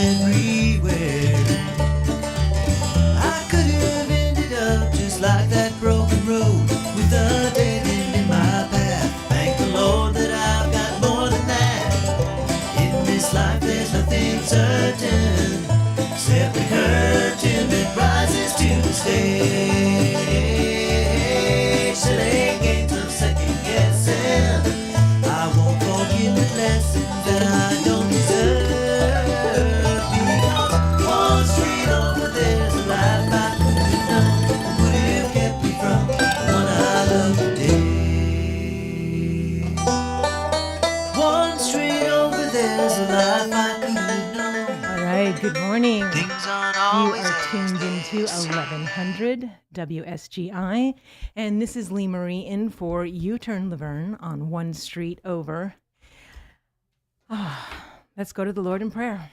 everywhere. I could have ended up just like that broken road with a dead end in my path. Thank the Lord that I've got more than that. In this life there's nothing certain except the curtain that rises to the stage. Silly games of second guessing. I won't forgive the lessons that I don't deserve. Because one street over there's a life I couldn't have known would have kept me from the one I love today. One street over there's a life I couldn't have known. All right, good morning. Things aren't You always are as tuned they into seem. 1100 WSGI, and this is Lee Marie in for U-Turn Laverne on One Street Over. Let's go to the Lord in prayer.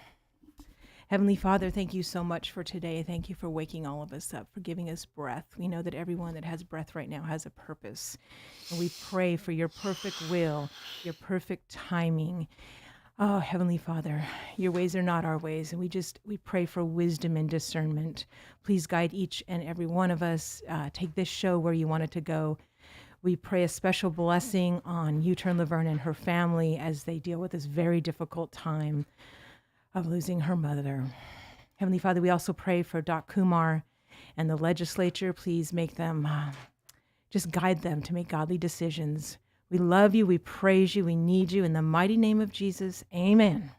Heavenly Father, thank you so much for today. Thank you for waking all of us up, for giving us breath. We know that everyone that has breath right now has a purpose, and we pray for your perfect will, your perfect timing. Oh, Heavenly Father, your ways are not our ways, and we pray for wisdom and discernment. Please guide each and every one of us. Take this show where you want it to go. We pray a special blessing on U-Turn Laverne and her family as they deal with this very difficult time of losing her mother. Heavenly Father, we also pray for Doc Kumar and the legislature. Please make them, just guide them to make godly decisions. We love you, we praise you, we need you. In the mighty name of Jesus, amen.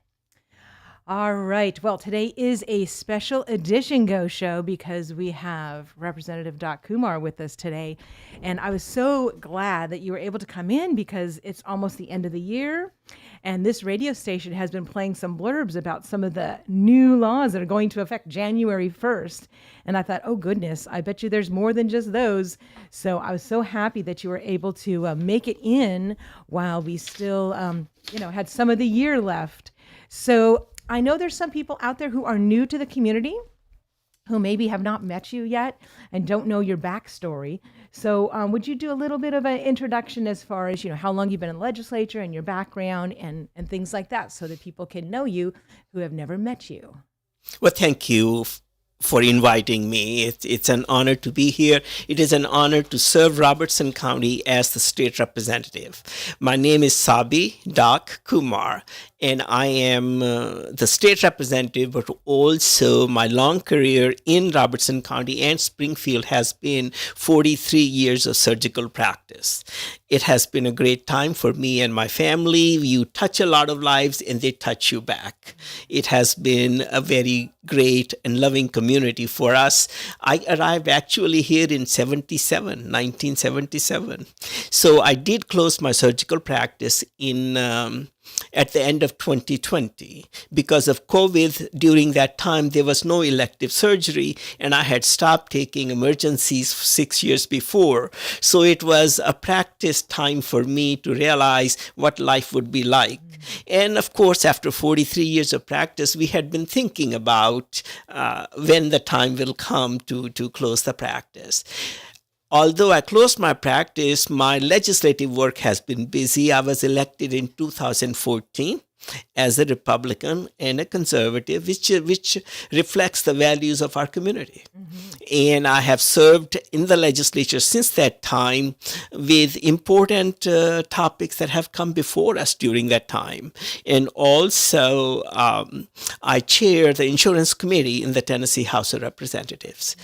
All right, well, today is a special edition Go Show because we have Representative Doc Kumar with us today. And I was so glad that you were able to come in because it's almost the end of the year. And this radio station has been playing some blurbs about some of the new laws that are going to affect January 1st. And I thought, oh goodness, I bet you there's more than just those. So I was so happy that you were able to make it in while we still, had some of the year left. So I know there's some people out there who are new to the community, who maybe have not met you yet and don't know your backstory. So would you do a little bit of an introduction as far as, how long you've been in the legislature and your background and things like that so that people can know you who have never met you? Well, thank you for inviting me. It's an honor to be here. It is an honor to serve Robertson County as the state representative. My name is Sabi Doc Kumar, and I am the state representative, but also my long career in Robertson County and Springfield has been 43 years of surgical practice. It has been a great time for me and my family. You touch a lot of lives and they touch you back. It has been a very great and loving community for us. I arrived actually here in 1977. So I did close my surgical practice at the end of 2020. Because of COVID, during that time, there was no elective surgery, and I had stopped taking emergencies 6 years before. So it was a practice time for me to realize what life would be like. And of course, after 43 years of practice, we had been thinking about when the time will come to close the practice. Although I closed my practice, my legislative work has been busy. I was elected in 2014 as a Republican and a conservative, which reflects the values of our community. Mm-hmm. And I have served in the legislature since that time with important topics that have come before us during that time. And also, I chair the Insurance Committee in the Tennessee House of Representatives.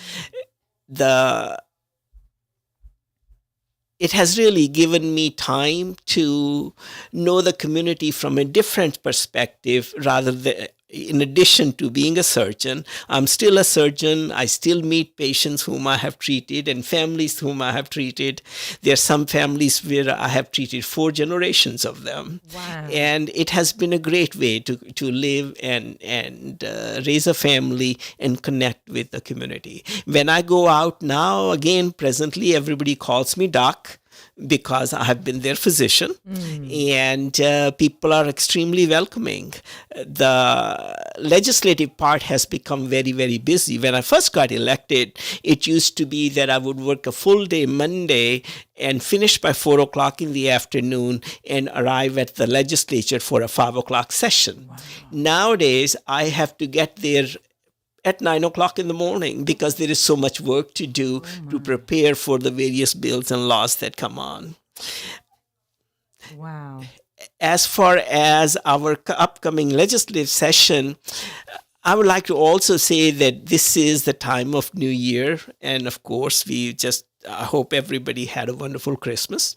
It has really given me time to know the community from a different perspective rather than, in addition to being a surgeon. I'm still a surgeon. I still meet patients whom I have treated and families whom I have treated. There are some families where I have treated 4 generations of them. Wow. And it has been a great way to live and raise a family and connect with the community. When I go out now, again, presently, everybody calls me Doc. because I have been their physician, and people are extremely welcoming. The legislative part has become very, very busy. When I first got elected, it used to be that I would work a full day Monday and finish by 4 o'clock in the afternoon and arrive at the legislature for a 5 o'clock session. Wow. Nowadays, I have to get there at 9 o'clock in the morning because there is so much work to do to prepare for the various bills and laws that come on. Wow. As far as our upcoming legislative session, I would like to also say that this is the time of New Year. And of course, I hope everybody had a wonderful Christmas.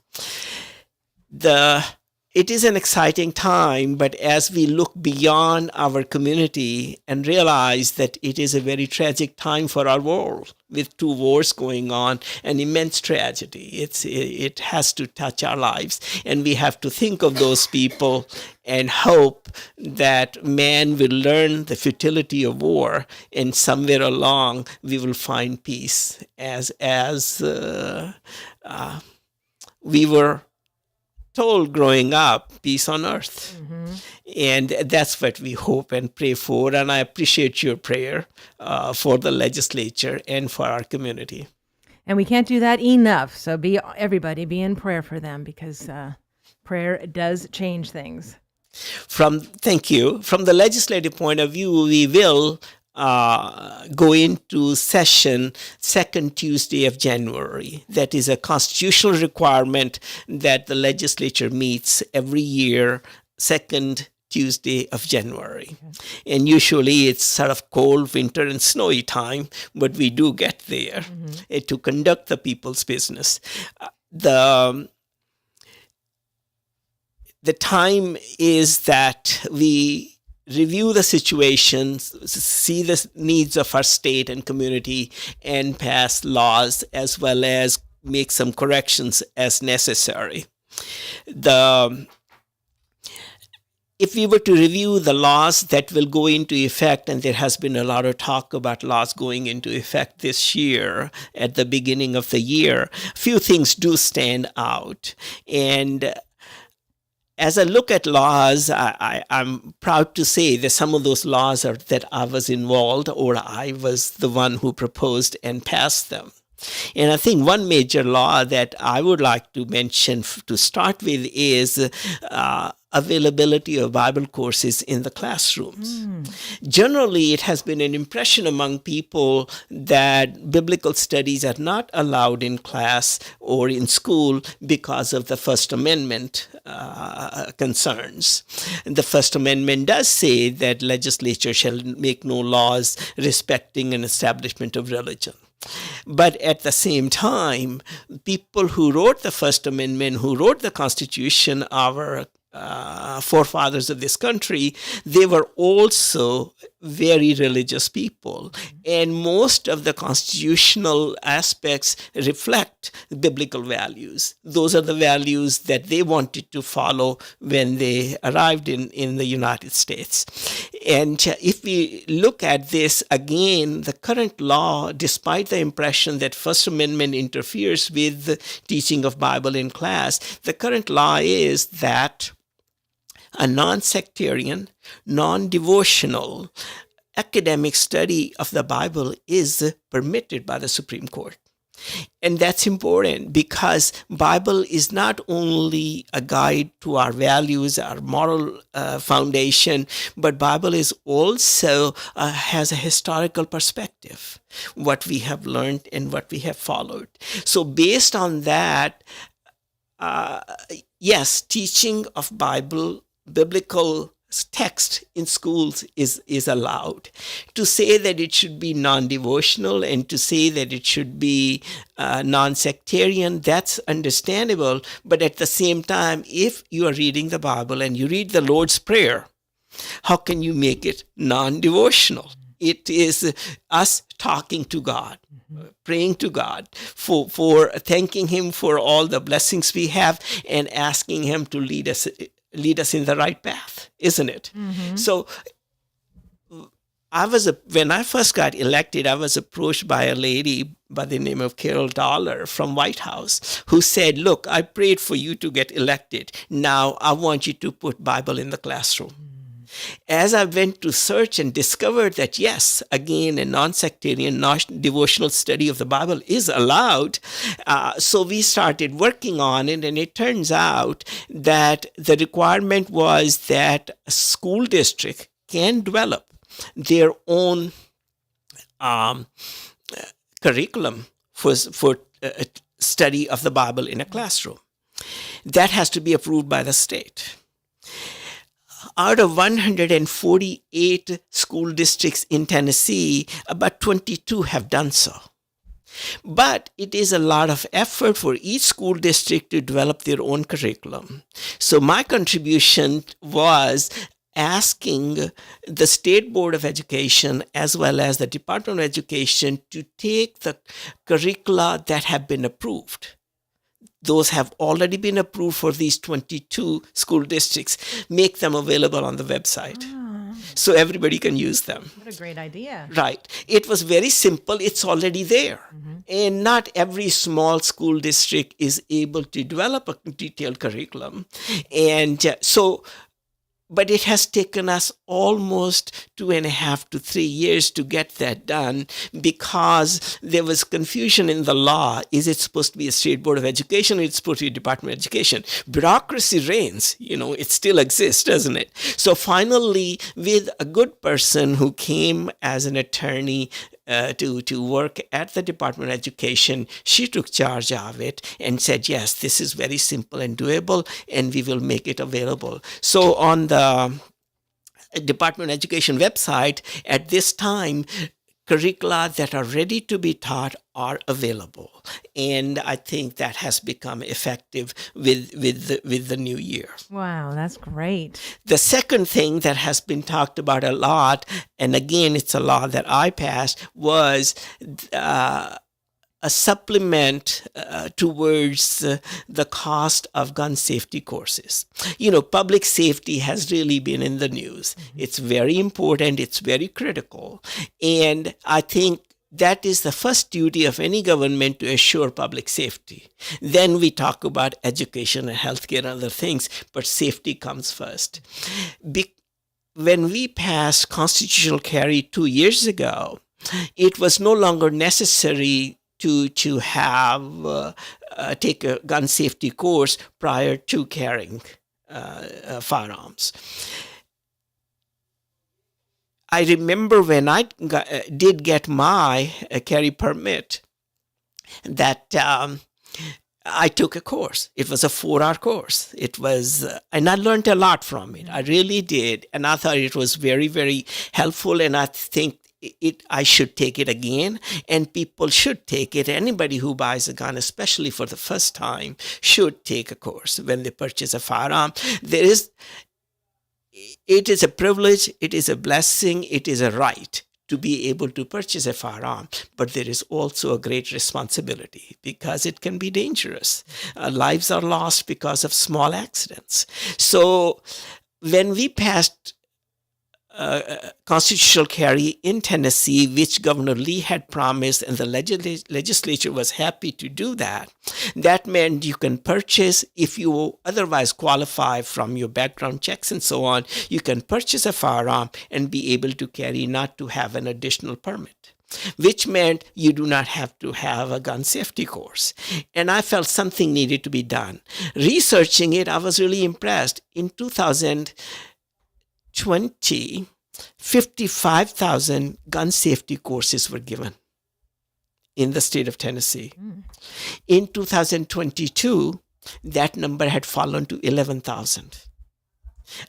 It is an exciting time, but as we look beyond our community and realize that it is a very tragic time for our world with 2 wars going on, an immense tragedy. It has to touch our lives, and we have to think of those people and hope that man will learn the futility of war, and somewhere along we will find peace as we were told growing up, peace on earth. Mm-hmm. And that's what we hope and pray for. And I appreciate your prayer for the legislature and for our community. And we can't do that enough. So everybody be in prayer for them, because prayer does change things. Thank you. From the legislative point of view, we will go into session second Tuesday of January. That is a constitutional requirement that the legislature meets every year, second Tuesday of January. Okay. And usually it's sort of cold, winter, and snowy time, but we do get there to conduct the people's business. The time is that we review the situations, see the needs of our state and community, and pass laws, as well as make some corrections as necessary. If we were to review the laws that will go into effect, and there has been a lot of talk about laws going into effect this year, at the beginning of the year, a few things do stand out. And as I look at laws, I'm proud to say that some of those laws are that I was involved, or I was the one who proposed and passed them. And I think one major law that I would like to mention to start with is availability of Bible courses in the classrooms. Generally, it has been an impression among people that biblical studies are not allowed in class or in school because of the First Amendment concerns. And the First Amendment does say that legislature shall make no laws respecting an establishment of religion. But at the same time, people who wrote the First Amendment, who wrote the Constitution, our forefathers of this country, they were also very religious people. And most of the constitutional aspects reflect biblical values. Those are the values that they wanted to follow when they arrived in the United States. And if we look at this again, the current law, despite the impression that First Amendment interferes with the teaching of Bible in class, the current law is that a non-sectarian, non-devotional academic study of the Bible is permitted by the Supreme Court. And that's important because Bible is not only a guide to our values, our moral foundation, but Bible is also has a historical perspective, what we have learned and what we have followed. So based on that, yes, teaching of biblical text in schools is allowed. To say that it should be non-devotional and to say that it should be non-sectarian, that's understandable. But at the same time, if you are reading the Bible and you read the Lord's Prayer, how can you make it non-devotional? It is us talking to God, praying to God, for thanking Him for all the blessings we have and asking Him to lead us in the right path, isn't it? Mm-hmm. So when I first got elected, I was approached by a lady by the name of Carol Dollar from White House who said, "Look, I prayed for you to get elected. Now I want you to put Bible in the classroom." As I went to search and discovered that, yes, again, a non-sectarian, devotional study of the Bible is allowed, so we started working on it, and it turns out that the requirement was that a school district can develop their own curriculum for study of the Bible in a classroom. That has to be approved by the state. Out of 148 school districts in Tennessee, about 22 have done so. But it is a lot of effort for each school district to develop their own curriculum. So my contribution was asking the State Board of Education as well as the Department of Education to take the curricula that have been approved. Those have already been approved for these 22 school districts, make them available on the website so everybody can use them. What a great idea. Right. It was very simple. It's already there. And not every small school district is able to develop a detailed curriculum. And but it has taken us almost 2.5 to 3 years to get that done because there was confusion in the law. Is it supposed to be a State Board of Education or it's supposed to be a Department of Education? Bureaucracy reigns, it still exists, doesn't it? So finally, with a good person who came as an attorney to work at the Department of Education, she took charge of it and said, yes, this is very simple and doable, and we will make it available. So on the Department of Education website, at this time, curricula that are ready to be taught are available. And I think that has become effective with the new year. Wow, that's great. The second thing that has been talked about a lot, and again, it's a law that I passed, was a supplement towards the cost of gun safety courses. Public safety has really been in the news. It's very important. It's very critical. And I think that is the first duty of any government, to assure public safety. Then we talk about education and healthcare and other things, but safety comes first. When we passed constitutional carry 2 years ago, it was no longer necessary to have take a gun safety course prior to carrying firearms. I remember when I did get my carry permit, that I took a course. It was a 4-hour course. It was, and I learned a lot from it. I really did, and I thought it was very, very helpful. And I think I should take it again, and people should take it. Anybody who buys a gun, especially for the first time, should take a course when they purchase a firearm. It is a privilege, it is a blessing, it is a right to be able to purchase a firearm, but there is also a great responsibility because it can be dangerous. Lives are lost because of small accidents. So when we passed constitutional carry in Tennessee, which Governor Lee had promised, and the legislature was happy to do that. That meant you can purchase, if you otherwise qualify from your background checks and so on, you can purchase a firearm and be able to carry, not to have an additional permit, which meant you do not have to have a gun safety course. And I felt something needed to be done. Researching it, I was really impressed. In 2020, 55,000 gun safety courses were given in the state of Tennessee. In 2022, that number had fallen to 11,000.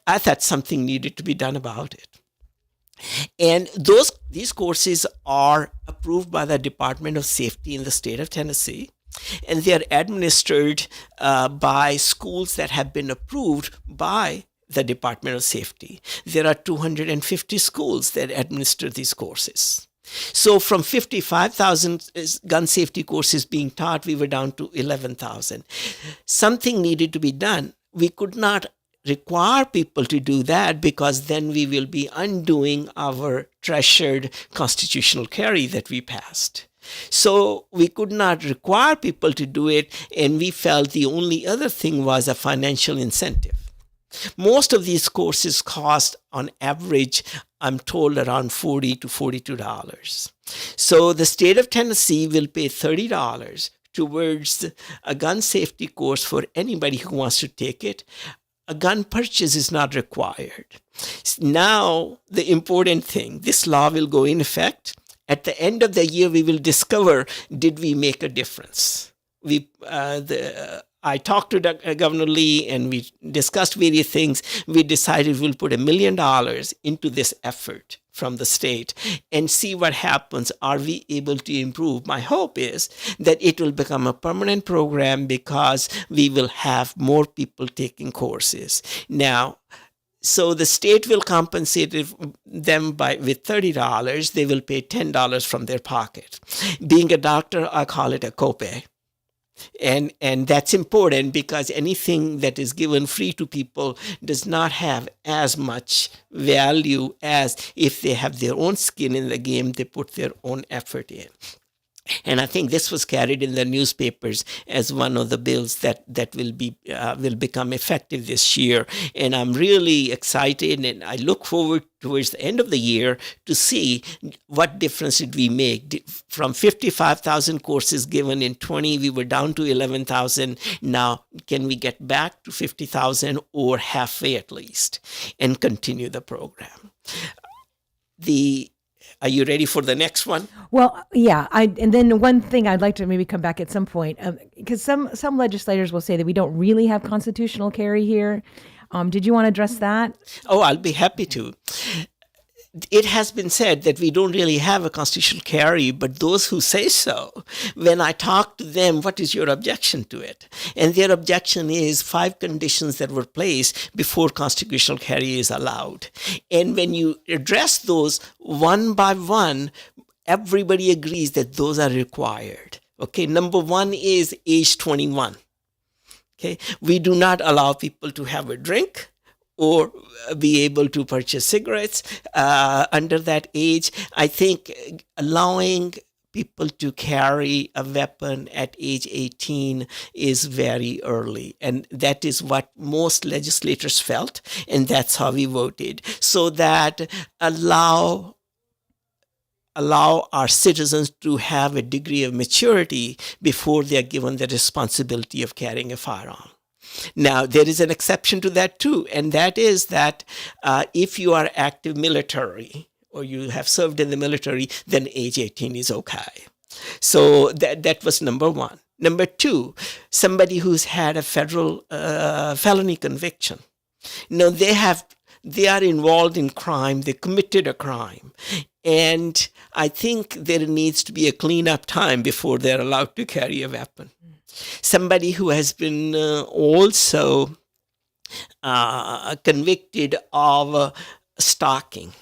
I thought something needed to be done about it. And these courses are approved by the Department of Safety in the state of Tennessee, and they are administered by schools that have been approved by the Department of Safety. There are 250 schools that administer these courses. So from 55,000 gun safety courses being taught, we were down to 11,000. Something needed to be done. We could not require people to do that, because then we will be undoing our treasured constitutional carry that we passed. So we could not require people to do it, and we felt the only other thing was a financial incentive. Most of these courses cost, on average, I'm told, around $40 to $42. So the state of Tennessee will pay $30 towards a gun safety course for anybody who wants to take it. A gun purchase is not required. Now, the important thing, this law will go in effect. At the end of the year, we will discover, did we make a difference? I talked to Governor Lee, and we discussed various things. We decided we'll put $1 million into this effort from the state and see what happens. Are we able to improve? My hope is that it will become a permanent program, because we will have more people taking courses. Now, so the state will compensate them with $30. They will pay $10 from their pocket. Being a doctor, I call it a copay. And that's important, because anything that is given free to people does not have as much value as if they have their own skin in the game, they put their own effort in. And I think this was carried in the newspapers as one of the bills that will become effective this year. And I'm really excited, and I look forward towards the end of the year to see what difference did we make. From 55,000 courses given in 20, we were down to 11,000. Now, can we get back to 50,000, or halfway at least, and continue the program? Are you ready for the next one? Well, yeah. And then one thing I'd like to maybe come back at some point, because some legislators will say that we don't really have constitutional carry here. Did you want to address that? Oh, I'll be happy to. It has been said that we don't really have a constitutional carry, but those who say so, when I talk to them, what is your objection to it? And their objection is 5 conditions that were placed before constitutional carry is allowed. And when you address those one by one, everybody agrees that those are required. Okay, number 1 is age 21. Okay, we do not allow people to have a drink or be able to purchase cigarettes under that age. I think allowing people to carry a weapon at age 18 is very early. And that is what most legislators felt, and that's how we voted. So that allow our citizens to have a degree of maturity before they are given the responsibility of carrying a firearm. Now, there is an exception to that too, and that is that if you are active military or you have served in the military, then age 18 is okay. So that was number 1. Number 2, somebody who's had a federal felony conviction. Now, they are involved in crime, they committed a crime, and I think there needs to be a cleanup time before they're allowed to carry a weapon. Somebody who has been also convicted of stalking.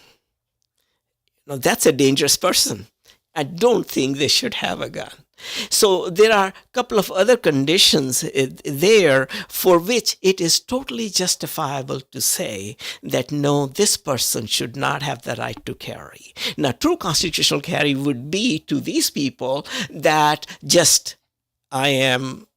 Now, that's a dangerous person. I don't think they should have a gun. So there are a couple of other conditions there for which it is totally justifiable to say that no, this person should not have the right to carry. Now, true constitutional carry would be to these people that just, I am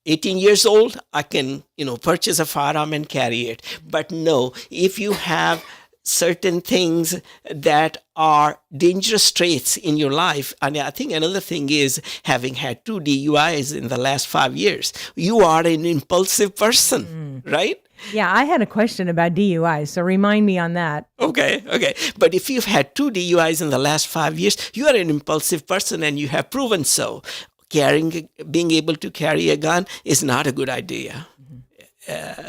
18 years old, I can, purchase a firearm and carry it. But no, if you have certain things that are dangerous traits in your life, and I think another thing is having had 2 DUIs in the last 5 years, you are an impulsive person, right? Yeah, I had a question about DUIs, so remind me on that. Okay. But if you've had 2 DUIs in the last 5 years, you are an impulsive person and you have proven so. Being able to carry a gun is not a good idea.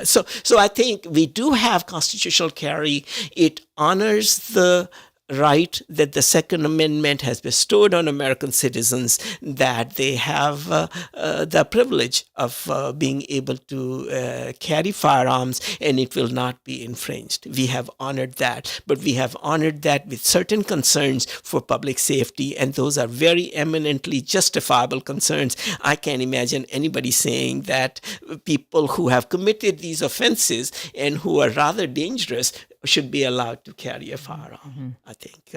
So I think we do have constitutional carry. It honors the right that the Second Amendment has bestowed on American citizens, that they have the privilege of being able to carry firearms, and it will not be infringed. We have honored that, but we have honored that with certain concerns for public safety, and those are very eminently justifiable concerns. I can't imagine anybody saying that people who have committed these offenses and who are rather dangerous should be allowed to carry a firearm. I think.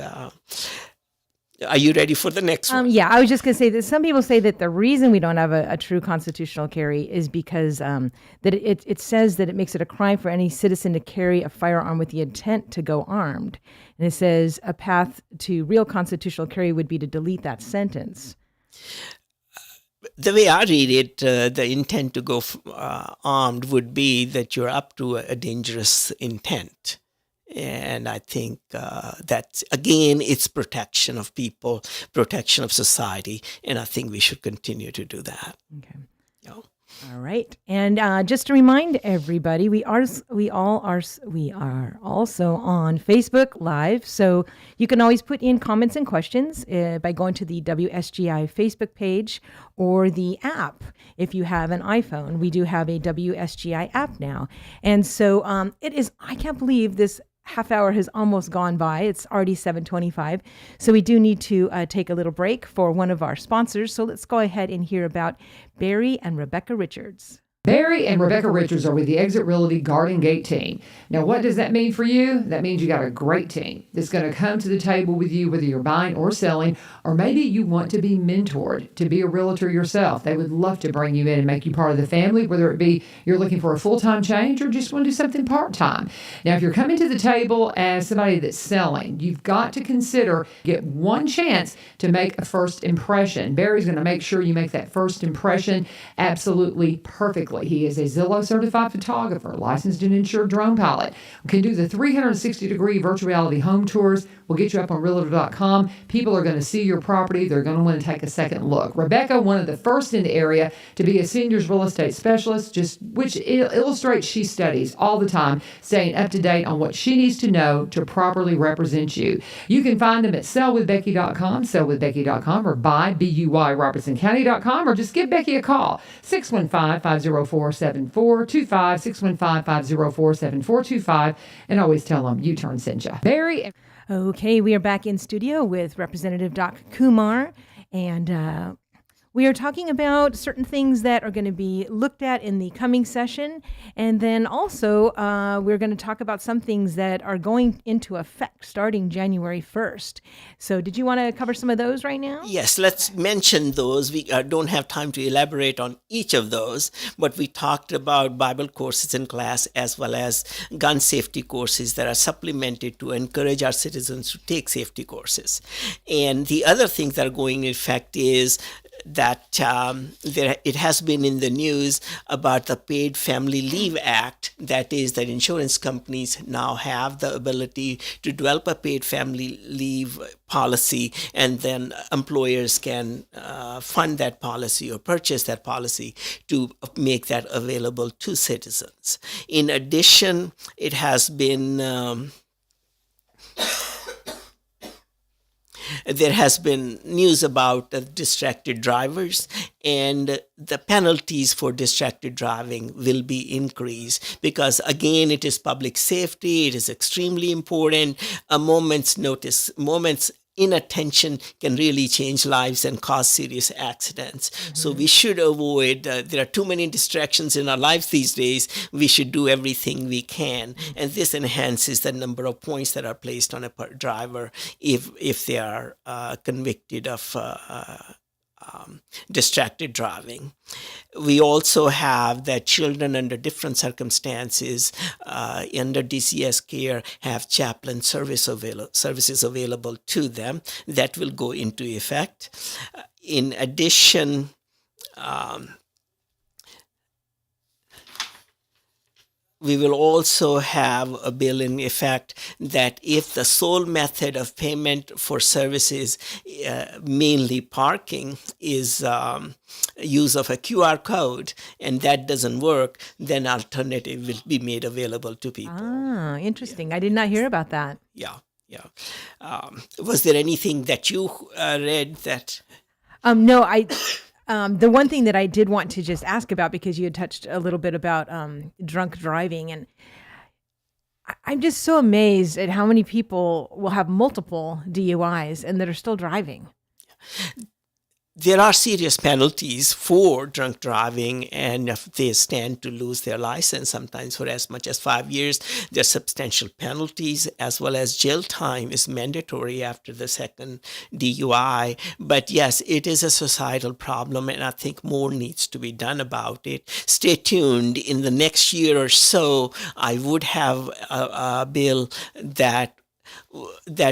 Are you ready for the next one? Yeah, I was just going to say that some people say that the reason we don't have a true constitutional carry is because that it says that it makes it a crime for any citizen to carry a firearm with the intent to go armed. And it says a path to real constitutional carry would be to delete that sentence. The way I read it, the intent to go armed would be that you're up to a dangerous intent. And I think that, again, it's protection of people, protection of society. And I think we should continue to do that. Okay. Yeah. All right. And just to remind everybody, we are also on Facebook Live. So you can always put in comments and questions by going to the WSGI Facebook page or the app. If you have an iPhone, we do have a WSGI app now. And so I can't believe this half hour has almost gone by. It's already 7:25. So we do need to take a little break for one of our sponsors. So let's go ahead and hear about Barry and Rebecca Richards. Barry and Rebecca Richards are with the Exit Realty Garden Gate team. Now, what does that mean for you? That means you got a great team that's going to come to the table with you, whether you're buying or selling, or maybe you want to be mentored to be a realtor yourself. They would love to bring you in and make you part of the family, whether it be you're looking for a full-time change or just want to do something part-time. Now, if you're coming to the table as somebody that's selling, you've got to consider, get one chance to make a first impression. Barry's going to make sure you make that first impression absolutely perfectly. He is a Zillow certified photographer, licensed and insured drone pilot. Can do the 360-degree virtual reality home tours. We'll get you up on Realtor.com. People are going to see your property. They're going to want to take a second look. Rebecca, one of the first in the area to be a seniors real estate specialist, which illustrates she studies all the time, staying up to date on what she needs to know to properly represent you. You can find them at sellwithbecky.com, sellwithbecky.com, or BUYRobertsonCounty.com, or just give Becky a call, 615-504-7425, 615-504-7425, and always tell them U-Turn sent you. Barry. Okay, we are back in studio with Representative Doc Kumar, and we are talking about certain things that are going to be looked at in the coming session, and then also we're going to talk about some things that are going into effect starting January 1st. So did you want to cover some of those right now? Yes, let's mention those. We don't have time to elaborate on each of those, but we talked about Bible courses in class as well as gun safety courses that are supplemented to encourage our citizens to take safety courses. And the other things that are going in effect is that it has been in the news about the Paid Family Leave Act. That is, that insurance companies now have the ability to develop a paid family leave policy, and then employers can fund that policy or purchase that policy to make that available to citizens. In addition, it has been there has been news about distracted drivers, and the penalties for distracted driving will be increased because, again, it is public safety. It is extremely important. A moment's inattention can really change lives and cause serious accidents. Mm-hmm. So we should avoid, there are too many distractions in our lives these days. We should do everything we can. And this enhances the number of points that are placed on a driver if they are convicted of distracted driving. We also have that children under different circumstances under DCS care have chaplain services available to them that will go into effect. In addition, we will also have a bill in effect that if the sole method of payment for services, mainly parking, is use of a QR code, and that doesn't work, then alternative will be made available to people. Ah, interesting. I did not hear about that. Yeah. Yeah. Was there anything that you read that? No, the one thing that I did want to just ask about, because you had touched a little bit about drunk driving, and I'm just so amazed at how many people will have multiple DUIs and that are still driving. There are serious penalties for drunk driving, and if they stand to lose their license, sometimes for as much as 5 years, there's substantial penalties, as well as jail time is mandatory after the second DUI. But yes, it is a societal problem, and I think more needs to be done about it. Stay tuned. In the next year or so, I would have a bill that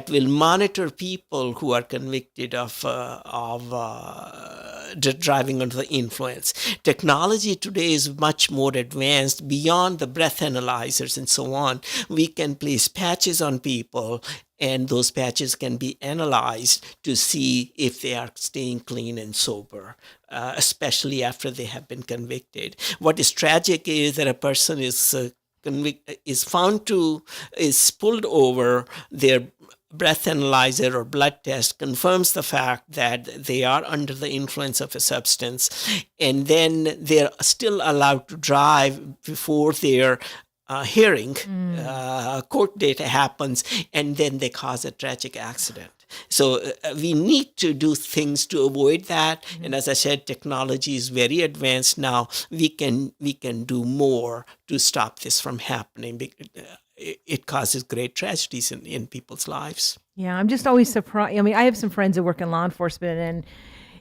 will monitor people who are convicted of driving under the influence. Technology today is much more advanced beyond the breath analyzers and so on. We can place patches on people, and those patches can be analyzed to see if they are staying clean and sober, especially after they have been convicted. What is tragic is that a person is pulled over, their breath analyzer or blood test confirms the fact that they are under the influence of a substance, and then they're still allowed to drive before their hearing, court date happens, and then they cause a tragic accident. So we need to do things to avoid that. And as I said, technology is very advanced now. We can do more to stop this from happening. It causes great tragedies in people's lives. Yeah, I'm just always surprised. I mean, I have some friends who work in law enforcement,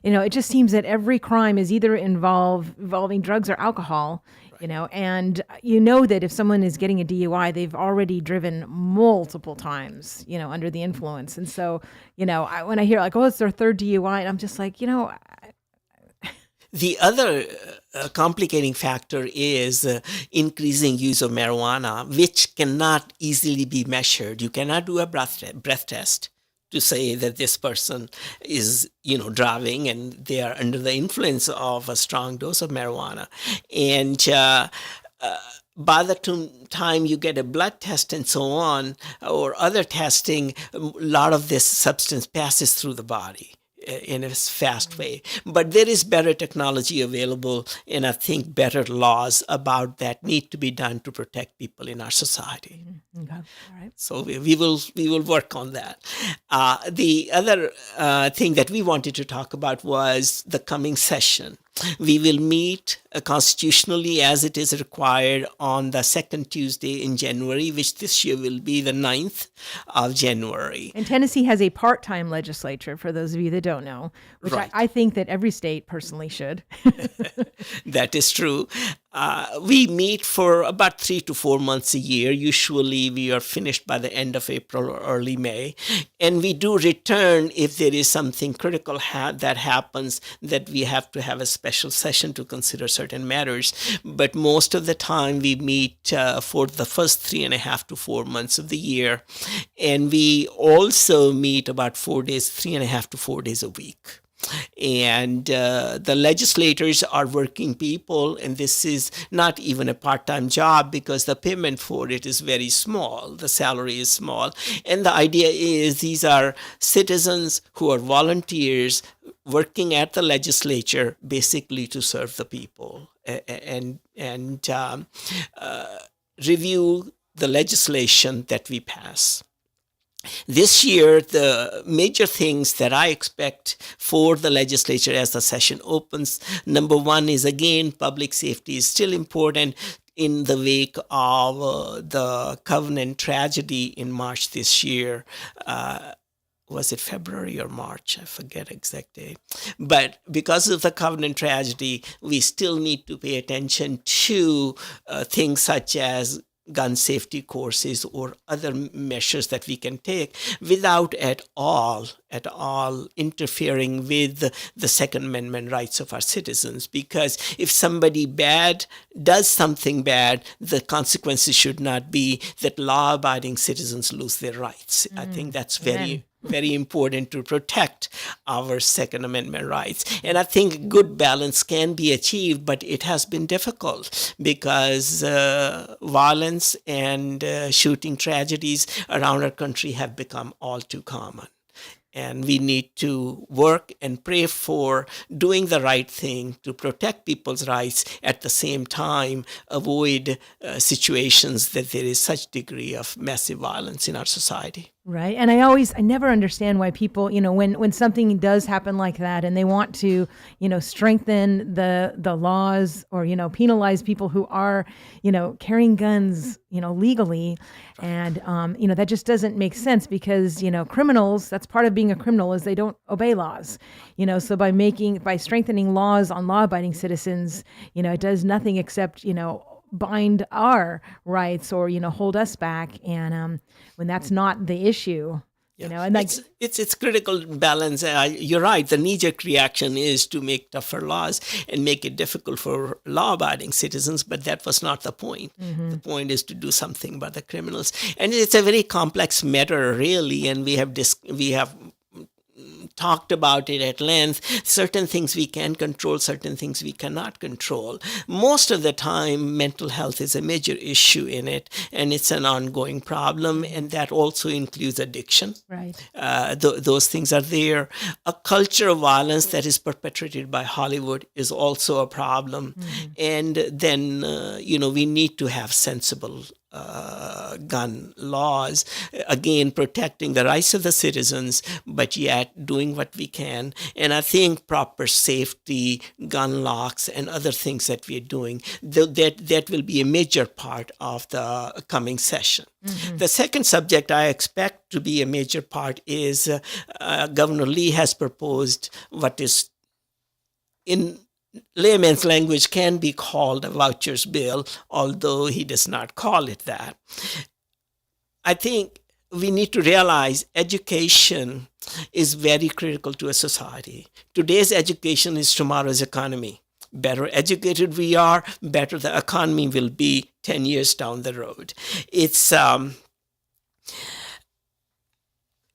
and it just seems that every crime is either involving drugs or alcohol. And that if someone is getting a DUI, they've already driven multiple times, under the influence. And so, when I hear like, oh, it's their third DUI, and I'm just like, The other complicating factor is increasing use of marijuana, which cannot easily be measured. You cannot do a breath test to say that this person is, driving and they are under the influence of a strong dose of marijuana. And by the time you get a blood test and so on, or other testing, a lot of this substance passes through the body in a fast way. But there is better technology available, and I think better laws about that need to be done to protect people in our society. Okay. All right. So we will work on that. The other thing that we wanted to talk about was the coming session. We will meet constitutionally as it is required on the second Tuesday in January, which this year will be the 9th of January. And Tennessee has a part-time legislature, for those of you that don't know, which Right. I think that every state personally should. That is true. We meet for about 3 to 4 months a year. Usually we are finished by the end of April or early May. And we do return if there is something critical that happens that we have to have a special session to consider certain matters. But most of the time we meet for the first 3.5 to 4 months of the year. And we also meet about 3.5 to 4 days a week. And the legislators are working people, and this is not even a part-time job because the payment for it is very small. The salary is small. And the idea is these are citizens who are volunteers working at the legislature basically to serve the people and review the legislation that we pass. This year, the major things that I expect for the legislature as the session opens, number one is, again, public safety is still important in the wake of the Covenant tragedy in March this year. Was it February or March? I forget exact date. But because of the Covenant tragedy, we still need to pay attention to things such as gun safety courses or other measures that we can take without at all interfering with the Second Amendment rights of our citizens. Because if somebody bad does something bad, the consequences should not be that law-abiding citizens lose their rights. I think that's very, very important to protect our Second Amendment rights. And I think good balance can be achieved, but it has been difficult because violence and shooting tragedies around our country have become all too common. And we need to work and pray for doing the right thing to protect people's rights, at the same time avoid situations that there is such degree of massive violence in our society. Right. And I never understand why people, when something does happen like that and they want to, strengthen the laws or, penalize people who are, carrying guns, legally. And, that just doesn't make sense because, criminals, that's part of being a criminal is they don't obey laws, so by strengthening laws on law abiding citizens, it does nothing except, bind our rights or hold us back, and when that's not the issue, and like it's critical balance. You're right. The knee-jerk reaction is to make tougher laws and make it difficult for law-abiding citizens, but that was not the point. The point is to do something about the criminals, and it's a very complex matter, really. And we have talked about it at length. Certain things we can control, certain things we cannot control. Most of the time, mental health is a major issue in it, and it's an ongoing problem, and that also includes addiction. Right. Those things are there. A culture of violence that is perpetrated by Hollywood is also a problem. And then, we need to have sensible gun laws, again, protecting the rights of the citizens, but yet doing what we can. And I think proper safety, gun locks, and other things that we're doing, that will be a major part of the coming session. The second subject I expect to be a major part is Governor Lee has proposed what is in layman's language can be called a vouchers bill, although he does not call it that. I think we need to realize education is very critical to a society. Today's education is tomorrow's economy. Better educated we are, better the economy will be 10 years down the road. It's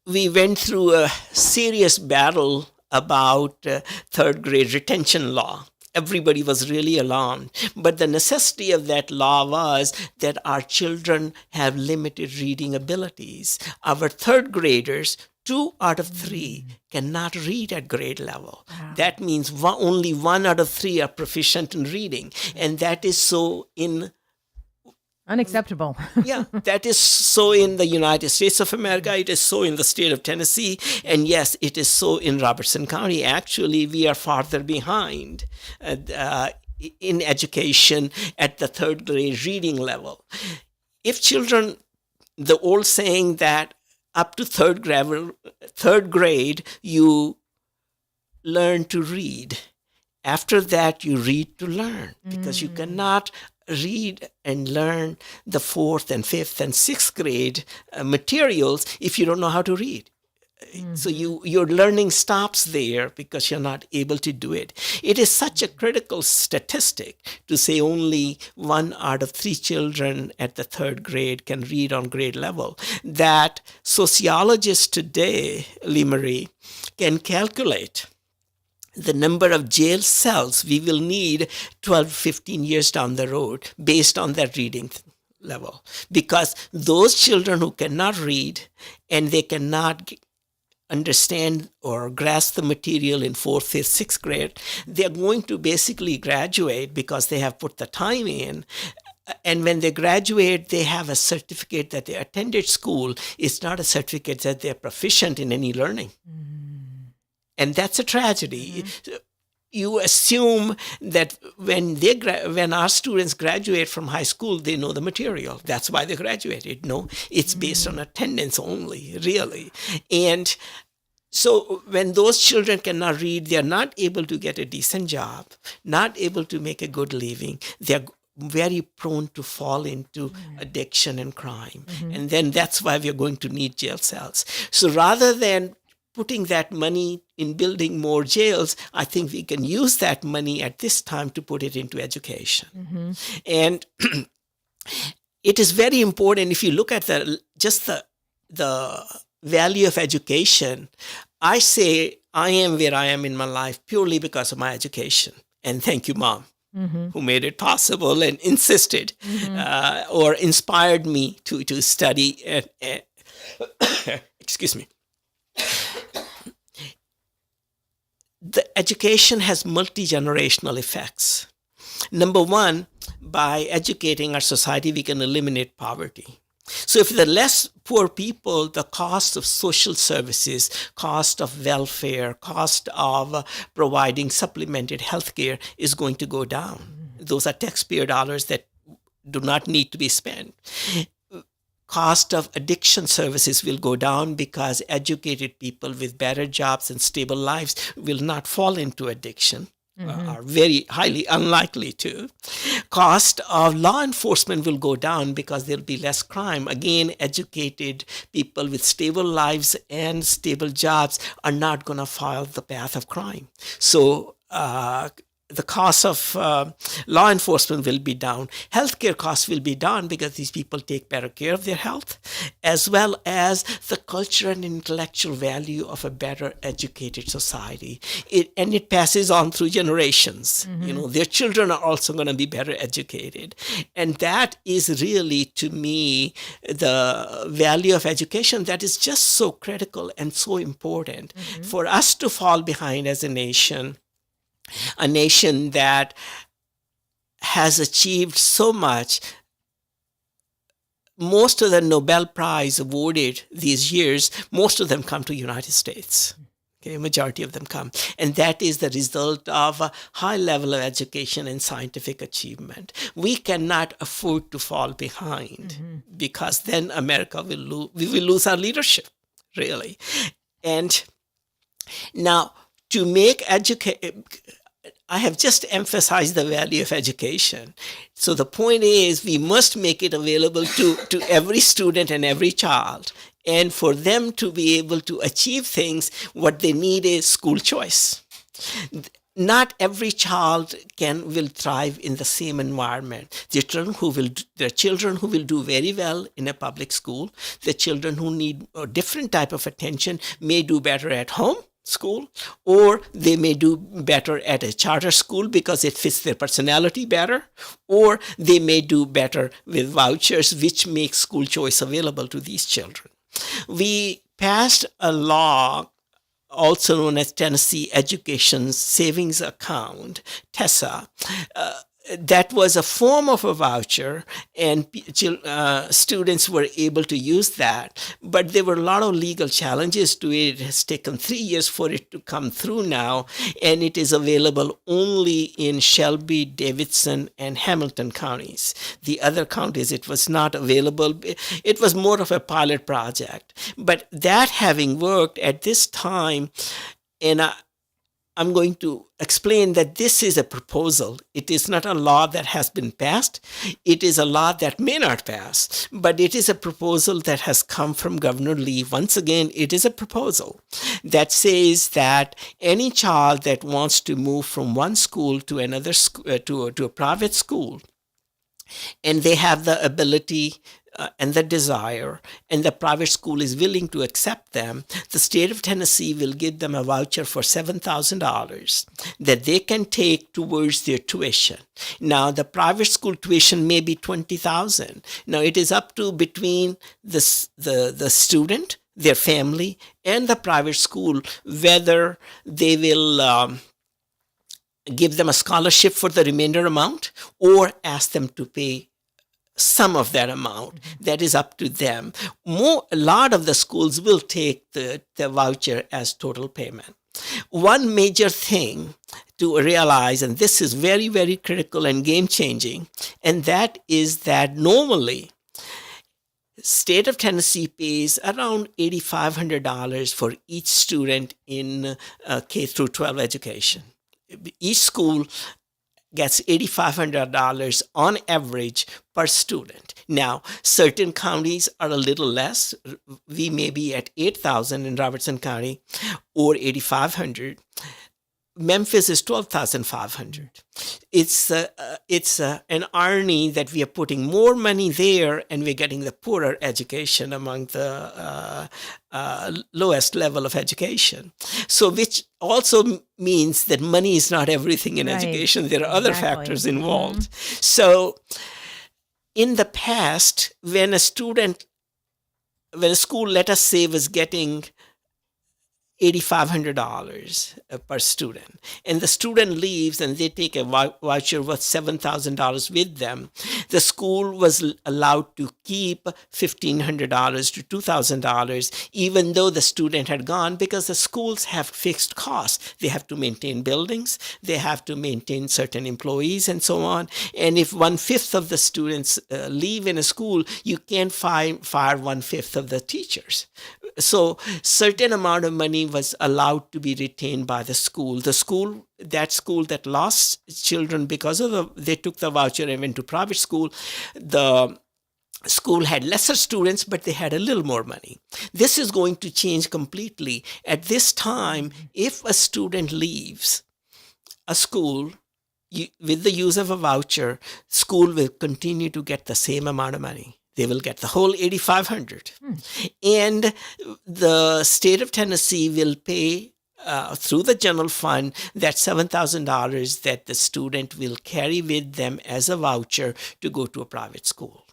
we went through a serious battle about third grade retention law. Everybody was really alarmed. But the necessity of that law was that our children have limited reading abilities. Our third graders, 2 out of 3 cannot read at grade level. Wow. That means only 1 out of 3 are proficient in reading. And that is so unacceptable. Yeah, that is so in the United States of America. It is so in the state of Tennessee. And yes, it is so in Robertson County. Actually, we are farther behind in education at the third grade reading level. If children, the old saying that up to third grade, you learn to read. After that, you read to learn, because you cannot read and learn the 4th and 5th and 6th grade materials if you don't know how to read. So your learning stops there because you're not able to do it. It is such a critical statistic to say only 1 out of 3 children at the third grade can read on grade level, that sociologists today, Lee Marie, can calculate the number of jail cells we will need 12, 15 years down the road based on that reading level. Because those children who cannot read and they cannot understand or grasp the material in 4th, 5th, 6th grade, they're going to basically graduate because they have put the time in. And when they graduate, they have a certificate that they attended school. It's not a certificate that they're proficient in any learning. And that's a tragedy. You assume that when our students graduate from high school, they know the material. That's why they graduated. No, it's based on attendance only, really. And so when those children cannot read, they're not able to get a decent job, not able to make a good living. They're very prone to fall into addiction and crime. And then that's why we're going to need jail cells. So rather than putting that money in building more jails, I think we can use that money at this time to put it into education. And it is very important if you look at the value of education, I say I am where I am in my life purely because of my education. And thank you, Mom, who made it possible and insisted or inspired me to study. Excuse me. The education has multi-generational effects. Number one, by educating our society, we can eliminate poverty. So if there are less poor people, the cost of social services, cost of welfare, cost of providing supplemented health care is going to go down. Those are taxpayer dollars that do not need to be spent. Cost of addiction services will go down because educated people with better jobs and stable lives will not fall into addiction. Are very highly unlikely to. Cost of law enforcement will go down because there'll be less crime. Again, educated people with stable lives and stable jobs are not going to follow the path of crime. So the cost of law enforcement will be down. Healthcare costs will be down because these people take better care of their health, as well as the cultural and intellectual value of a better educated society. It passes on through generations. Their children are also going to be better educated. And that is really, to me, the value of education that is just so critical and so important. For us to fall behind as a nation that has achieved so much. Most of the Nobel Prize awarded these years, most of them come to the United States. Okay, majority of them come. And that is the result of a high level of education and scientific achievement. We cannot afford to fall behind because then America we will lose our leadership, really. And now, to make I have just emphasized the value of education. So the point is we must make it available to every student and every child. And for them to be able to achieve things, what they need is school choice. Not every child will thrive in the same environment. There are children who will do very well in a public school. The children who need a different type of attention may do better at home school, or they may do better at a charter school because it fits their personality better, or they may do better with vouchers, which makes school choice available to these children. We passed a law also known as Tennessee Education Savings Account, TESA, that was a form of a voucher, and students were able to use that. But there were a lot of legal challenges to it. It has taken 3 years for it to come through now, and it is available only in Shelby, Davidson, and Hamilton counties. The other counties, it was not available. It was more of a pilot project. But that having worked at this time, and I'm going to explain that this is a proposal. It is not a law that has been passed. It is a law that may not pass, but it is a proposal that has come from Governor Lee. Once again, it is a proposal that says that any child that wants to move from one school to another to a private school, and they have the ability and the desire, and the private school is willing to accept them, the state of Tennessee will give them a voucher for $7,000 that they can take towards their tuition. Now, the private school tuition may be $20,000. Now, it is up to between the student, their family, and the private school whether they will give them a scholarship for the remainder amount or ask them to pay some of that amount. That is up to them. A lot of the schools will take the voucher as total payment. One major thing to realize, and this is very, very critical and game-changing, and that is that normally state of Tennessee pays around $8,500 for each student in K through 12 education. Each school gets $8,500 on average per student. Now, certain counties are a little less. We may be at $8,000 in Robertson County or $8,500. Memphis is 12,500. It's an irony that we are putting more money there and we're getting the poorer education among the lowest level of education. So, which also means that money is not everything in Right. education. There are other Exactly. factors involved. So, in the past, when a school, let us say, was getting $8,500 per student, and the student leaves and they take a voucher worth $7,000 with them, the school was allowed to keep $1,500 to $2,000, even though the student had gone, because the schools have fixed costs. They have to maintain buildings, they have to maintain certain employees, and so on. And if 1/5 of the students leave in a school, you can't fire 1/5 of the teachers. So certain amount of money was allowed to be retained by the school. That school that lost children because of they took the voucher and went to private school, the school had lesser students, but they had a little more money. This is going to change completely. At this time, if a student leaves a school with the use of a voucher, school will continue to get the same amount of money. They will get the whole $8,500. And the state of Tennessee will pay through the general fund that $7,000 that the student will carry with them as a voucher to go to a private school.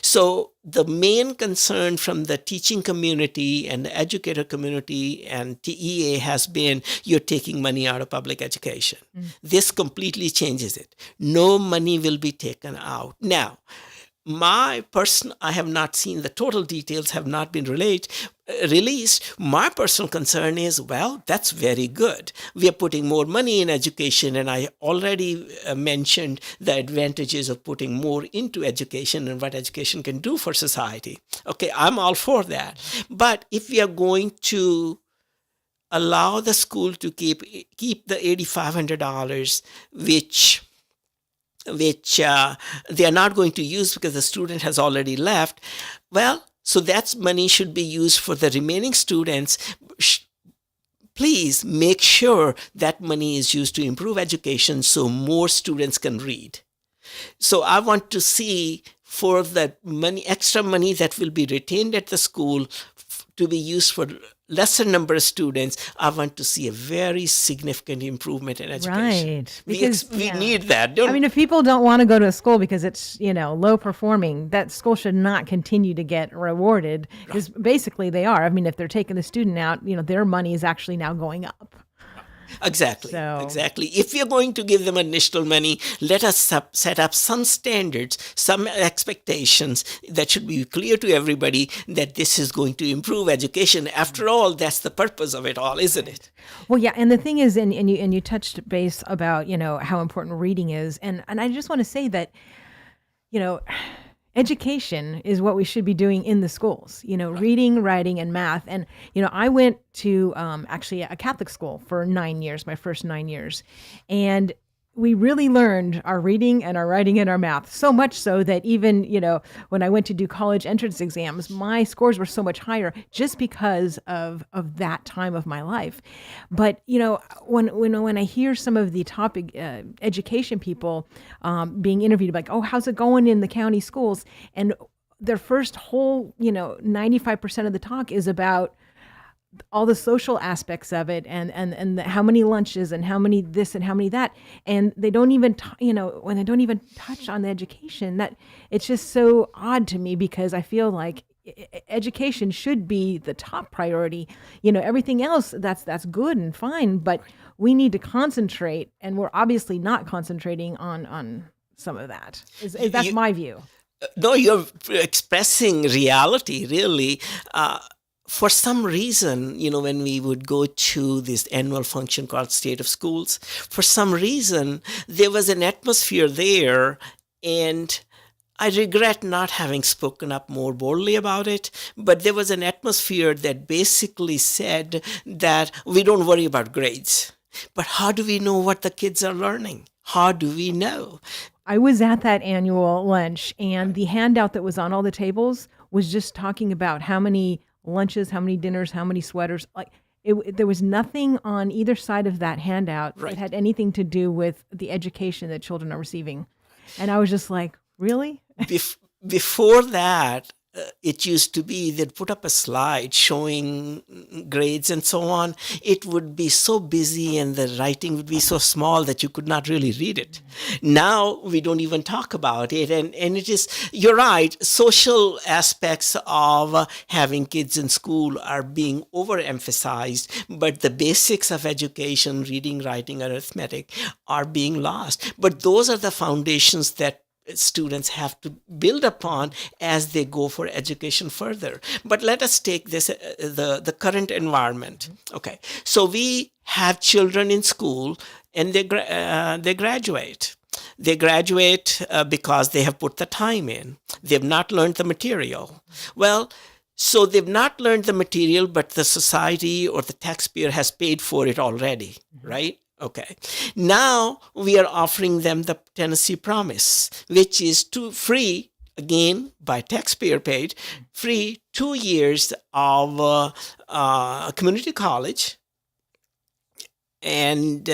So the main concern from the teaching community and the educator community and TEA has been, you're taking money out of public education. This completely changes it. No money will be taken out. Now, I have not seen the total details, have not been released. My personal concern is, well, that's very good. We are putting more money in education, and I already mentioned the advantages of putting more into education and what education can do for society. Okay, I'm all for that. But if we are going to allow the school to keep the $8,500, which they are not going to use because the student has already left, well, so that money should be used for the remaining students. Please make sure that money is used to improve education so more students can read. So I want to see for the extra money that will be retained at the school to be used for lesser number of students, I want to see a very significant improvement in education. Right. Because We need that. if people don't want to go to a school because it's, low performing, that school should not continue to get rewarded, because basically they are. If they're taking the student out, their money is actually now going up. Exactly. So- Exactly. If you're going to give them additional money, let us set up some standards, some expectations that should be clear to everybody that this is going to improve education. After all, that's the purpose of it all, isn't it? Well, yeah, and the thing is, and you touched base about how important reading is, and I just want to say that education is what we should be doing in the schools. Reading, writing, and math. And I went to actually a Catholic school for 9 years, my first 9 years, and we really learned our reading and our writing and our math, so much so that even, when I went to do college entrance exams, my scores were so much higher just because of that time of my life. But, when I hear some of the topic education people being interviewed, like, oh, how's it going in the county schools? And their first whole, 95% of the talk is about all the social aspects of it, and how many lunches and how many this and how many that, and they don't even when they don't even touch on the education. That it's just so odd to me, because I feel like education should be the top priority. Everything else that's good and fine, but we need to concentrate, and we're obviously not concentrating on some of that. That's my view. No, you're expressing reality, really. For some reason, when we would go to this annual function called State of Schools, for some reason, there was an atmosphere there, and I regret not having spoken up more boldly about it, but there was an atmosphere that basically said that we don't worry about grades. But how do we know what the kids are learning? How do we know? I was at that annual lunch, and the handout that was on all the tables was just talking about how many lunches, how many dinners, how many sweaters, there was nothing on either side of that handout Right. that had anything to do with the education that children are receiving. And I was just like, really? Before that, it used to be they'd put up a slide showing grades and so on. It would be so busy and the writing would be so small that you could not really read it. Now we don't even talk about it. And it is, you're right, social aspects of having kids in school are being overemphasized, but the basics of education, reading, writing, arithmetic, are being lost. But those are the foundations that students have to build upon as they go for education further. But let us take this, the current environment. Okay, so we have children in school and they graduate. They graduate because they have put the time in. They've not learned the material. Well, so they've not learned the material, but the society or the taxpayer has paid for it already, right? Okay. Now we are offering them the Tennessee Promise, which is free, again, by taxpayer paid, free 2 years of community college. And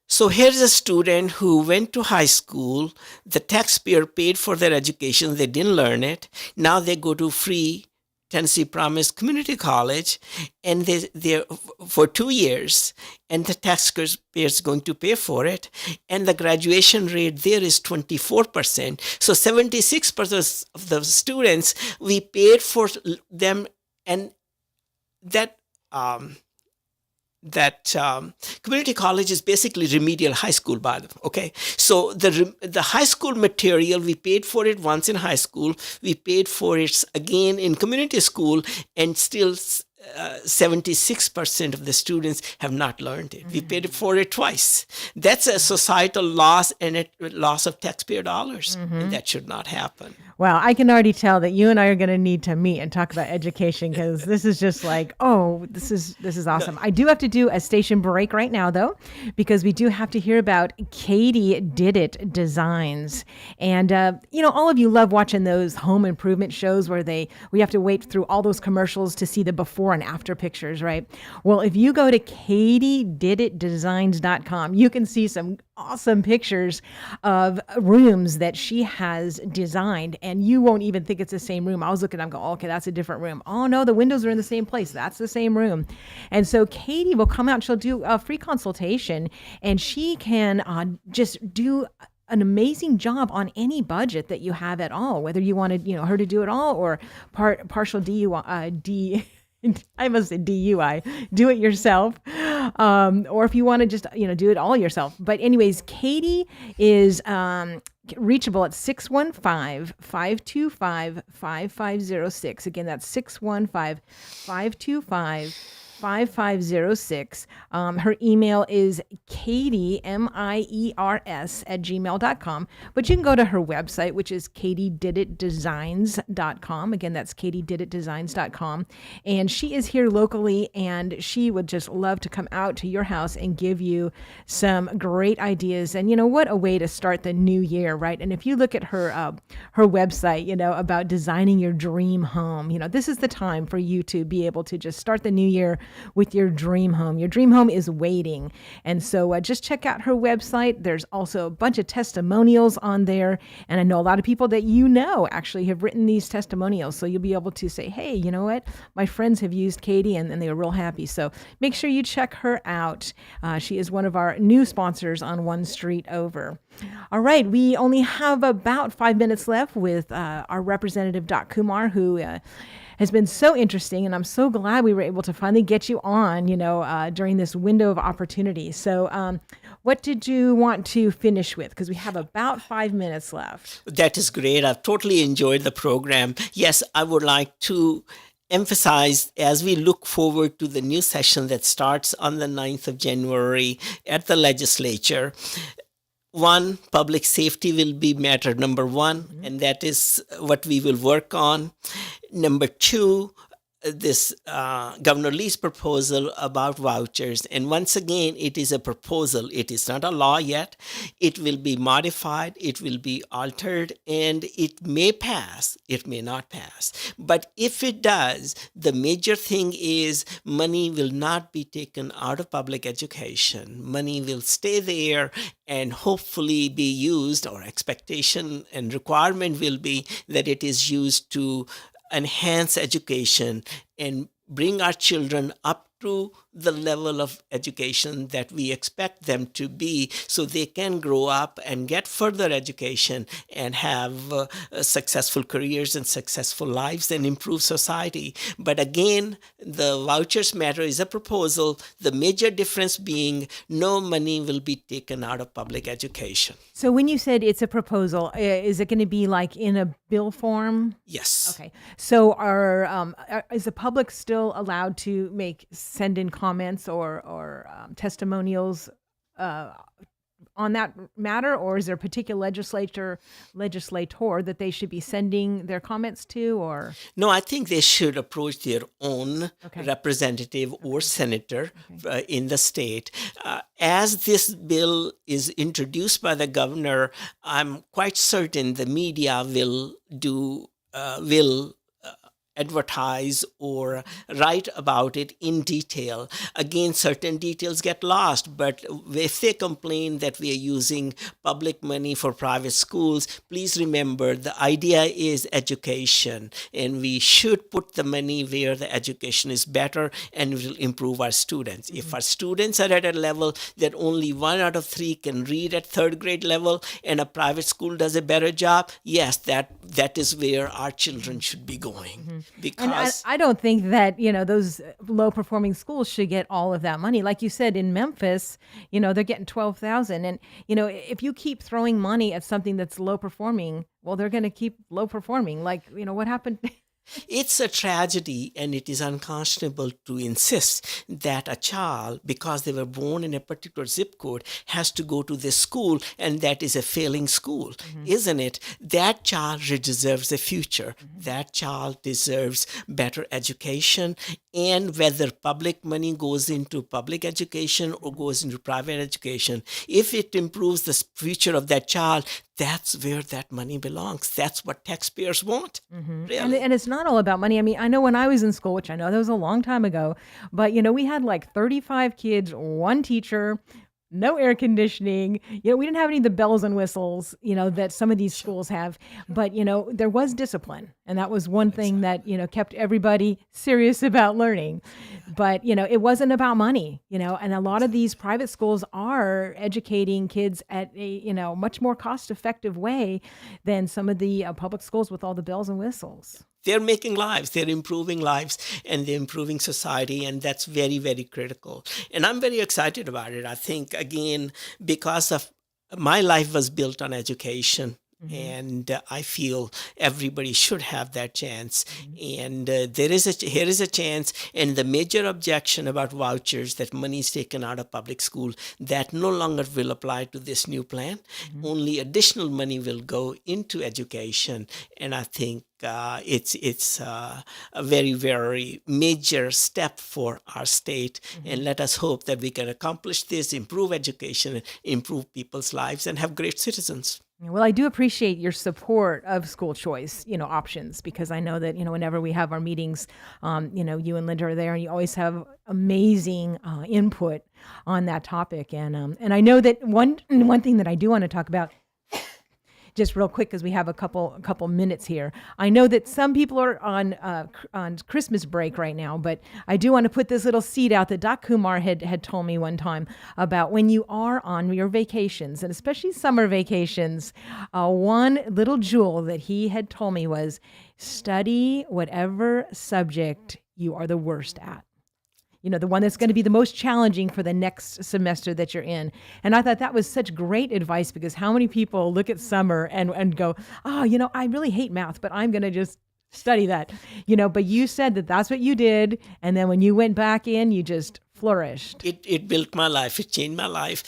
so here's a student who went to high school. The taxpayer paid for their education. They didn't learn it. Now they go to free Tennessee Promise Community College, and they're for 2 years, and the taxpayer is going to pay for it, and the graduation rate there is 24%. So 76% of the students, we paid for them, and that community college is basically remedial high school, by the way. Okay, so the high school material, we paid for it once in high school, we paid for it again in community school, and still 76% of the students have not learned it. We paid for it twice. That's a societal loss and a loss of taxpayer dollars, and that should not happen. Well, I can already tell that you and I are going to need to meet and talk about education, because this is just like, oh, this is awesome. I do have to do a station break right now, though, because we do have to hear about Katie Did It Designs. And, all of you love watching those home improvement shows where we have to wait through all those commercials to see the before and after pictures, right? Well, if you go to katiediditdesigns.com, you can see some awesome pictures of rooms that she has designed, and you won't even think it's the same room. I was looking, I'm going, okay, that's a different room. Oh no, the windows are in the same place. That's the same room. And so Katie will come out, she'll do a free consultation, and she can just do an amazing job on any budget that you have at all, whether you wanted, her to do it all or partial DUI, I must say DUI, do it yourself. Or if you want to just, do it all yourself. But anyways, Katie is reachable at 615-525-5506. Again, that's 615-525-5506. Her email is Katie, MERS, @gmail.com. But you can go to her website, which is katiediditdesigns.com. Again, that's katiediditdesigns.com. And she is here locally, and she would just love to come out to your house and give you some great ideas. And what a way to start the new year, right? And if you look at her website, about designing your dream home, this is the time for you to be able to just start the new year with your dream home. Your dream home is waiting. And so just check out her website. There's also a bunch of testimonials on there. And I know a lot of people that actually have written these testimonials. So you'll be able to say, hey, you know what? My friends have used Katie and they were real happy. So make sure you check her out. She is one of our new sponsors on One Street Over. All right. We only have about 5 minutes left with our representative, Doc Kumar, who has been so interesting, and I'm so glad we were able to finally get you on, during this window of opportunity. So what did you want to finish with? Because we have about 5 minutes left. That is great. I've totally enjoyed the program. Yes, I would like to emphasize, as we look forward to the new session that starts on the 9th of January at the legislature, one, public safety will be matter number one, and that is what we will work on. Number two, Governor Lee's proposal about vouchers. And once again, it is a proposal. It is not a law yet. It will be modified. It will be altered, and it may pass. It may not pass. But if it does, the major thing is money will not be taken out of public education. Money will stay there and hopefully be used, or expectation and requirement will be that it is used to enhance education and bring our children up to the level of education that we expect them to be, so they can grow up and get further education and have successful careers and successful lives and improve society. But again, the vouchers matter is a proposal, the major difference being no money will be taken out of public education. So when you said it's a proposal, is it going to be like in a bill form? Yes. Okay. So is the public still allowed to send in comments or testimonials on that matter, or is there a particular legislator that they should be sending their comments to, or? No, I think they should approach their own Okay. representative or senator in the state. As this bill is introduced by the governor, I'm quite certain the media will advertise or write about it in detail. Again, certain details get lost, but if they complain that we are using public money for private schools, please remember the idea is education, and we should put the money where the education is better and will improve our students. If our students are at a level that only 1 out of 3 can read at 3rd grade level and a private school does a better job, yes, that is where our children should be going. Because And I don't think that, those low performing schools should get all of that money. Like you said, in Memphis, they're getting $12,000. And, if you keep throwing money at something that's low performing, well, they're going to keep low performing. Like, what happened? it's a tragedy, and it is unconscionable to insist that a child, because they were born in a particular zip code, has to go to this school, and that is a failing school, isn't it? That child deserves a future. That child deserves better education, and whether public money goes into public education or goes into private education, if it improves the future of that child, that's where that money belongs. That's what taxpayers want. Really. And it's not all about money. I mean, I know when I was in school, which I know that was a long time ago, but, we had like 35 kids, 1 teacher, no air conditioning. We didn't have any of the bells and whistles, that some of these schools have. But, there was discipline. And that was one thing that, kept everybody serious about learning. But, it wasn't about money, and a lot of these private schools are educating kids at a, much more cost effective way than some of the public schools with all the bells and whistles. They're making lives, they're improving lives, and they're improving society, and that's very, very critical. And I'm very excited about it. I think, again, because of my life was built on education, and I feel everybody should have that chance. And here is a chance. And the major objection about vouchers, that money is taken out of public school, that no longer will apply to this new plan. Only additional money will go into education. And I think it's a very, very major step for our state. And let us hope that we can accomplish this, improve education, improve people's lives, and have great citizens. Well, I do appreciate your support of school choice, options, because I know that, whenever we have our meetings, you and Linda are there, and you always have amazing input on that topic. And I know that one thing that I do want to talk about, just real quick, because we have a couple minutes here. I know that some people are on Christmas break right now, but I do want to put this little seed out that Doc Kumar had told me one time about when you are on your vacations, and especially summer vacations. One little jewel that he had told me was study whatever subject you are the worst at. The one that's going to be the most challenging for the next semester that you're in. And I thought that was such great advice, because how many people look at summer and go, oh, I really hate math, but I'm going to just study that. But you said that that's what you did. And then when you went back in, you just flourished. It built my life. It changed my life.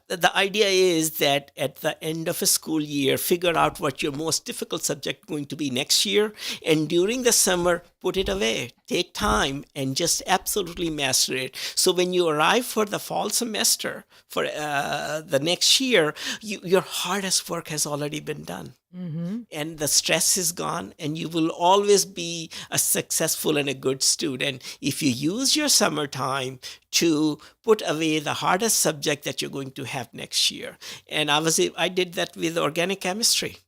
The idea is that at the end of a school year, figure out what your most difficult subject going to be next year, and during the summer, put it away. Take time and just absolutely master it. So when you arrive for the fall semester for the next year, your hardest work has already been done. And the stress is gone, and you will always be a successful and a good student if you use your summertime to put away the hardest subject that you're going to have next year. And I did that with organic chemistry.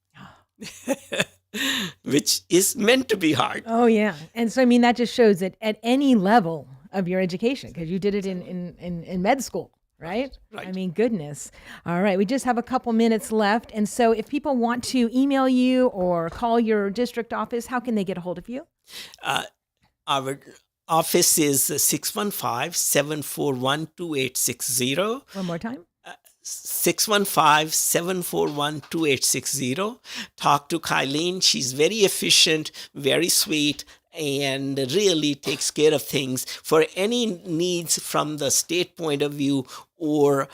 Which is meant to be hard. Oh, yeah. And so, I mean, that just shows that at any level of your education, because you did it in med school. Right? Right. I mean, goodness. All right. We just have a couple minutes left. And so if people want to email you or call your district office, how can they get a hold of you? Our office is 615-741-2860. One more time. 615-741-2860. Talk to Kylene. She's very efficient, very sweet, and really takes care of things. For any needs from the state point of view or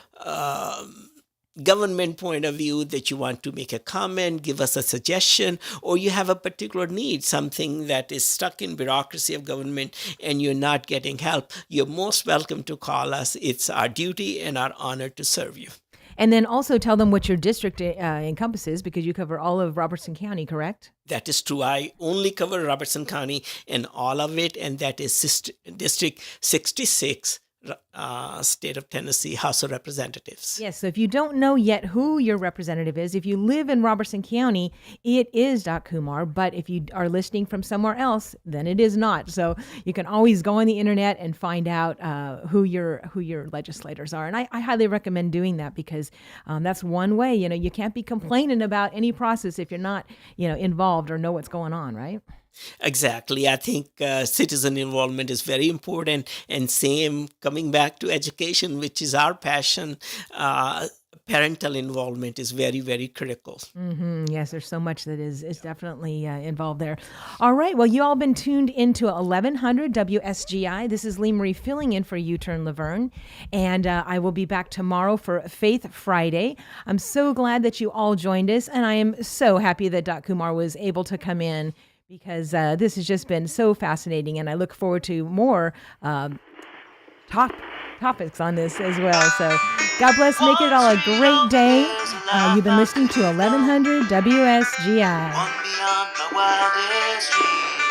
government point of view that you want to make a comment, give us a suggestion, or you have a particular need, something that is stuck in bureaucracy of government and you're not getting help, you're most welcome to call us. It's our duty and our honor to serve you. And then also tell them what your district encompasses, because you cover all of Robertson County, correct? That is true. I only cover Robertson County and all of it, and that is District 66, State of Tennessee House of Representatives. Yes. So if you don't know yet who your representative is, if you live in Robertson County, it is Kumar. But if you are listening from somewhere else, then it is not. So you can always go on the internet and find out who your legislators are. And I highly recommend doing that, because that's one way. You can't be complaining about any process if you're not involved or know what's going on, right? Exactly. I think citizen involvement is very important. And same, coming back to education, which is our passion, parental involvement is very, very critical. Yes, there's so much that is definitely involved there. All right. Well, you all been tuned into 1100 WSGI. This is Lee Marie filling in for U-Turn Laverne. And I will be back tomorrow for Faith Friday. I'm so glad that you all joined us. And I am so happy that Kumar was able to come in, because this has just been so fascinating, and I look forward to more topics on this as well. So God bless, make it all a great day. You've been listening to 1100 WSGI. One beyond my wildest dreams.